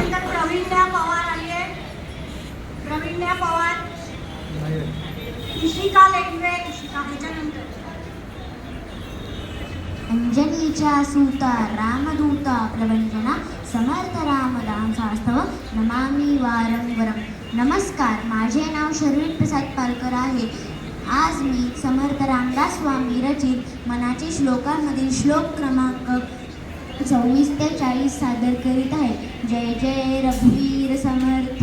त्यानंतर प्रवीण्या पवार आली आहे. प्रवीण्या पवार, इशिका लेंगवे, इशिका ह्याच्यानंतर अंजनीच्या सूता रामदूता प्रवंजना समर्थ रामदासास्तव नमामि वारंवरम. नमस्कार, माझे नाव शर्विन प्रसाद पालकर आहे. आज मी समर्थ रामदास स्वामी रचित मनाचे श्लोकांमधील श्लोक क्रमांक 24 ते 40 सादर करीत आहे. जय जय रघुवीर समर्थ.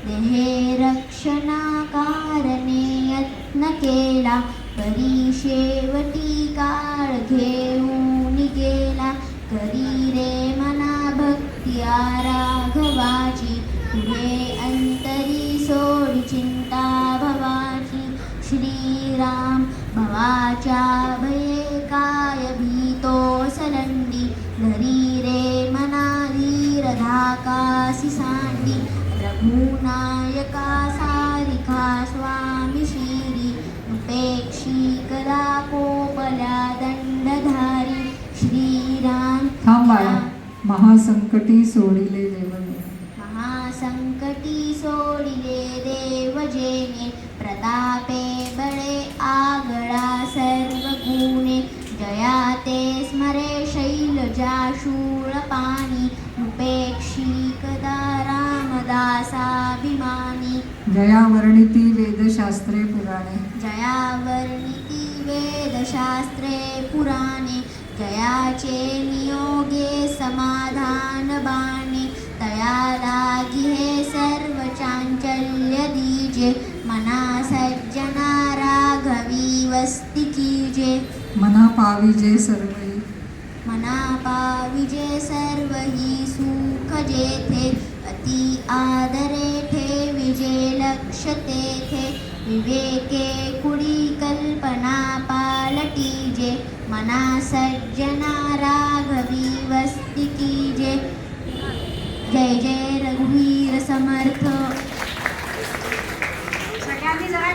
देहे रक्षणा कारणे यत्न केला, परी शेवटी काळ घेऊन गेला. करी रे मना भक्ती राघवाची, पुढे अंतरी सोडी चिंता भवाची. श्रीराम भवाच्या भये काय भीतो सलंडी, धरी रे मना धीर धाकासी सांडी. रघुनायका सारिखा स्वामी शिरी, उपेक्षी कदा कोपल्या दंडधारी. श्रीराम थांब बाळा. महासंकटी सोडिले देवने, महासंकटी सोडिले देव जेणे. प्रतापे बळे आगळा सर्व गुणे, जया ते स्मरे शैलजा शूळपाणी. उपेक्षी कदा रामदासाभिमानी. जया वर्णिती वेदशास्त्रे पुराणे, जया वर्णिती वेदशास्त्रे पुराणे. जयाचे नियोगे समाधान बाणे, तया लागी हे सर्व चांचल्य दीजे. मना सज्जना राघवी वस्ती कीजे. मना पाविजे सर्वही, मना पाविजे सर्वही सुख जेथे. अति आदरे ठेविजे लक्ष तेथे. विवेके कुडी कल्पना पालटीजे. मना सज्जना राघवी वस्ती कीजे. जय जय रघुवीर समर्थ. सगळ्यांनी जरा